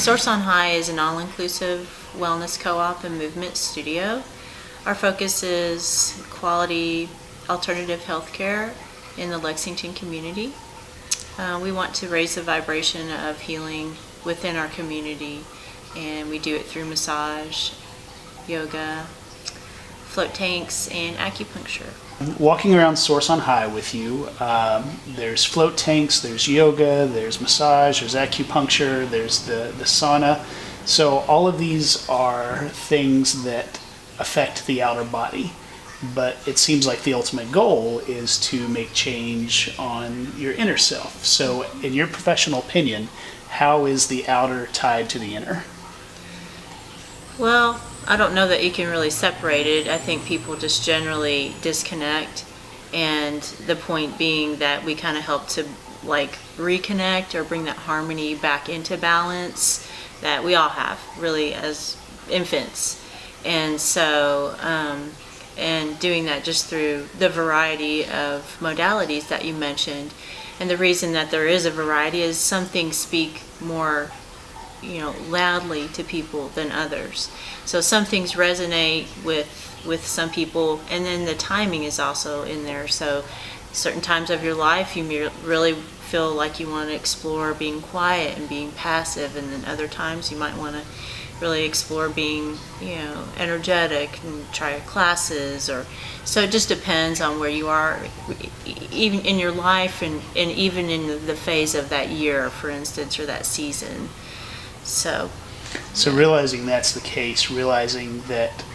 Source on High is an all-inclusive wellness co-op and movement studio. Our focus is quality alternative healthcare in the Lexington community. We want to raise the vibration of healing within our community, and we do it through massage, yoga, float tanks, and acupuncture. Walking around Source on High with you, there's float tanks, there's yoga, there's massage, there's acupuncture, there's the sauna. So all of these are things that affect the outer body. But it seems like the ultimate goal is to make change on your inner self. So in your professional opinion, how is the outer tied to the inner? Well, I don't know that you can really separate it. I think people just generally disconnect, and the point being that we kind of help to reconnect or bring that harmony back into balance that we all have really as infants. And so and doing that just through the variety of modalities that you mentioned. And the reason that there is a variety is some things speak more loudly to people than others. So some things resonate with some people, and then the timing is also in there. So certain times of your life you really feel like you want to explore being quiet and being passive, and then other times you might want to really explore being energetic and try classes. Or so it just depends on where you are even in your life, and even in the phase of that year, for instance, or that season. So realizing that's the case, realizing that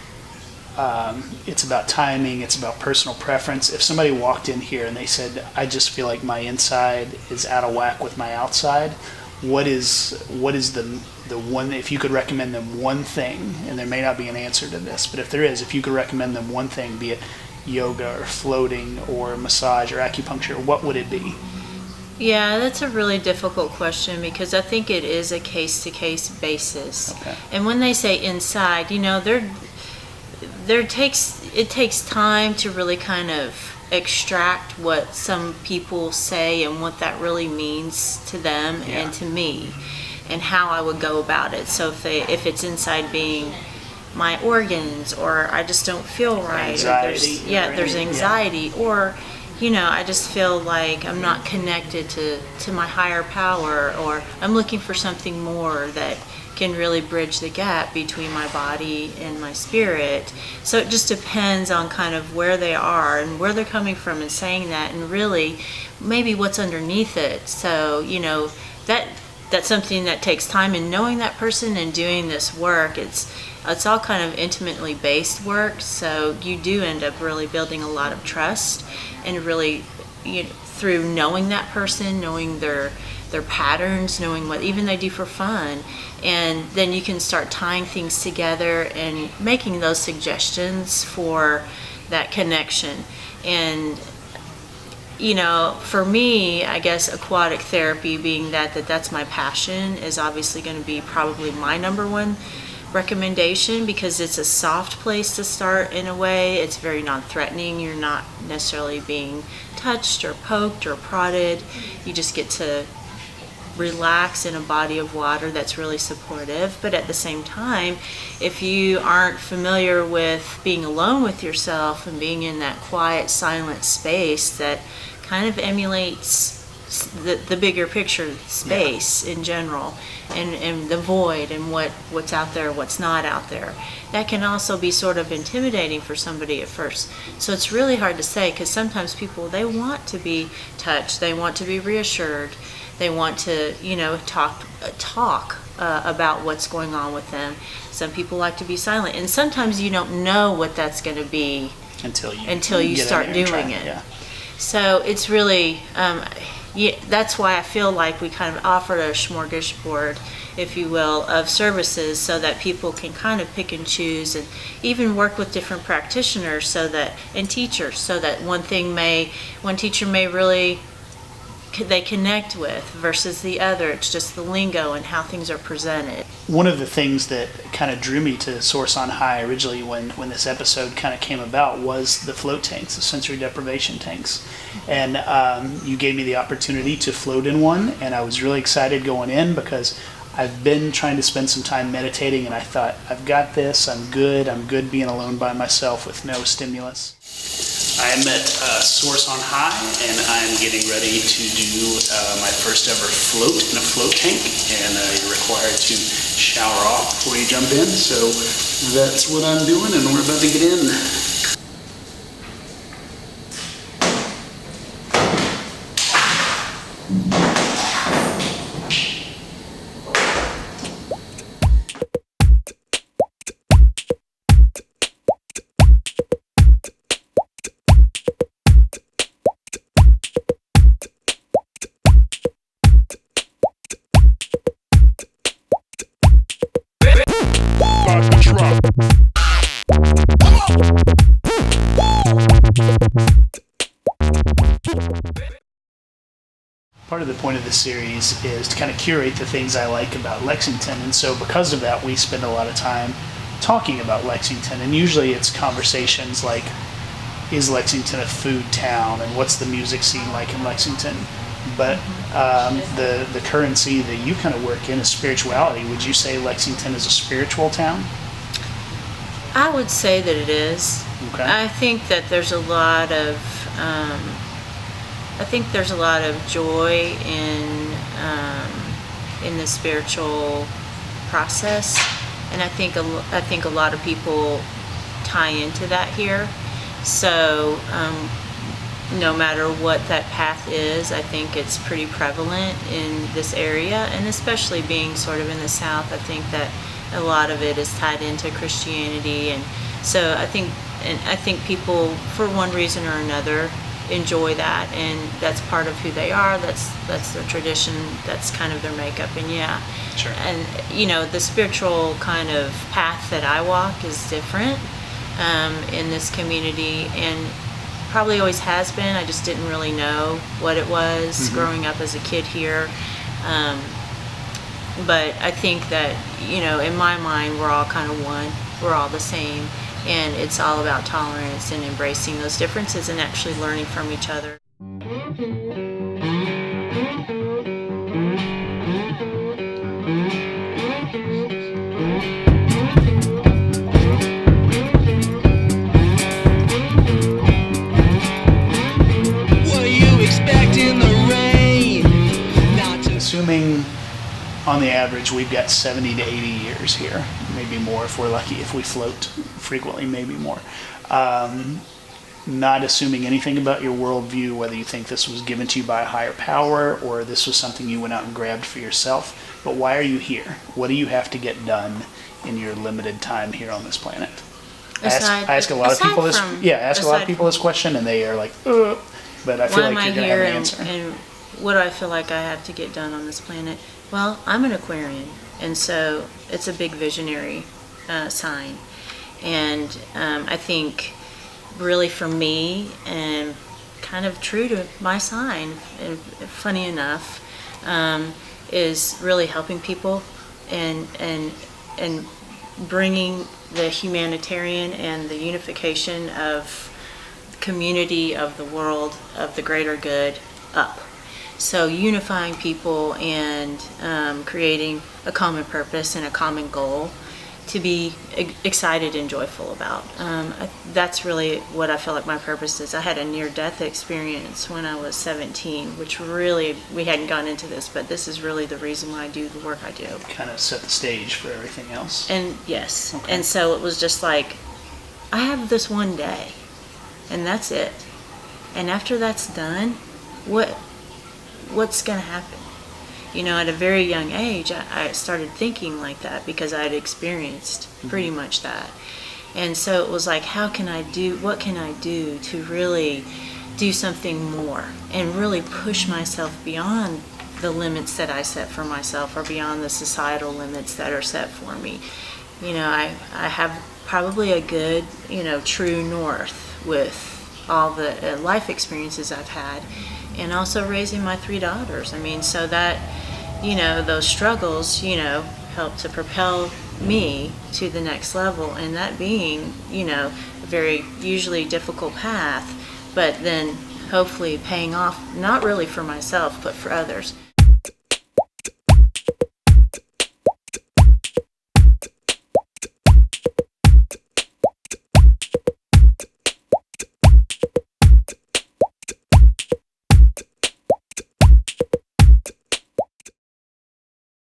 it's about timing, it's about personal preference. If somebody walked in here and they said, I just feel like my inside is out of whack with my outside, what is the one, if you could recommend them one thing, and there may not be an answer to this, but if there is, if you could recommend them one thing, be it yoga or floating or massage or acupuncture, what would it be? Yeah, that's a really difficult question, because I think it is a case-to-case basis. Okay. And when they say inside, it takes time to really kind of extract what some people say and what that really means to them and to me, and how I would go about it. So if it's inside being my organs, or I just don't feel right, anxiety, there's anxiety, or I just feel like I'm not connected to my higher power, or I'm looking for something more that can really bridge the gap between my body and my spirit. So it just depends on kind of where they are and where they're coming from and saying that, and really maybe what's underneath it. So that's something that takes time, and knowing that person and doing this work, it's all kind of intimately based work. So you do end up really building a lot of trust, and really through knowing that person, knowing their patterns, knowing what even they do for fun, and then you can start tying things together and making those suggestions for that connection. And for me, I guess aquatic therapy, being that's my passion, is obviously going to be probably my number one recommendation, because it's a soft place to start in a way. It's very non-threatening. You're not necessarily being touched or poked or prodded. You just get to relax in a body of water that's really supportive. But at the same time, if you aren't familiar with being alone with yourself and being in that quiet, silent space that kind of emulates the bigger picture space in general, and the void, and what's out there, what's not out there, that can also be sort of intimidating for somebody at first. So it's really hard to say, because sometimes people, they want to be touched, they want to be reassured, they want to talk about what's going on with them. Some people like to be silent, and sometimes you don't know what that's going to be until you start doing it. Yeah. So it's really that's why I feel like we kind of offer a smorgasbord, if you will, of services, so that people can kind of pick and choose, and even work with different practitioners and teachers, so that one teacher may really they connect with versus the other. It's just the lingo and how things are presented. One of the things that kind of drew me to Source on High originally when this episode kind of came about was the float tanks, the sensory deprivation tanks. And you gave me the opportunity to float in one, and I was really excited going in, because I've been trying to spend some time meditating, and I thought, I've got this, I'm good being alone by myself with no stimulus. I'm at Source on High, and I'm getting ready to do my first ever float in a float tank, and you're required to shower off before you jump in, so that's what I'm doing, and we're about to get in. Part of the point of this series is to kind of curate the things I like about Lexington, and so because of that, we spend a lot of time talking about Lexington, and usually it's conversations like, is Lexington a food town, and what's the music scene like in Lexington? But the currency that you kind of work in is spirituality. Would you say Lexington is a spiritual town? I would say that it is. Okay. I think that there's a lot of joy in the spiritual process, and I think a lot of people tie into that here. So no matter what that path is, I think it's pretty prevalent in this area, and especially being sort of in the South, I think that a lot of it is tied into Christianity, and so I think people, for one reason or another, enjoy that, and that's part of who they are. That's their tradition. That's kind of their makeup, and yeah. Sure. And the spiritual kind of path that I walk is different in this community, and probably always has been. I just didn't really know what it was growing up as a kid here. But I think that, in my mind, we're all kind of one. We're all the same. And it's all about tolerance and embracing those differences and actually learning from each other. Assuming on the average we've got 70 to 80 years here, maybe more if we're lucky, if we float frequently, maybe more. Not assuming anything about your worldview, whether you think this was given to you by a higher power or this was something you went out and grabbed for yourself, but why are you here? What do you have to get done in your limited time here on this planet? I ask a lot of people this question, and they are like, ugh. But I feel like you're going to have an answer. And what do I feel like I have to get done on this planet? Well, I'm an Aquarian, and so it's a big visionary sign. And I think really for me, and kind of true to my sign, and funny enough, is really helping people and bringing the humanitarian and the unification of community, of the world, of the greater good up. So unifying people and creating a common purpose and a common goal to be excited and joyful about. That's really what I feel like my purpose is. I had a near-death experience when I was 17, which really, we hadn't gone into this, but this is really the reason why I do the work I do. Kind of set the stage for everything else. And yes, okay. And so it was just like, I have this one day, and that's it. And after that's done, what's going to happen? At a very young age, I started thinking like that because I had experienced pretty much that. And so it was like, what can I do to really do something more and really push myself beyond the limits that I set for myself or beyond the societal limits that are set for me. I have probably a good, true north with all the life experiences I've had, and also raising my 3 daughters. So that, those struggles, help to propel me to the next level, and that being, a very usually difficult path, but then hopefully paying off, not really for myself, but for others.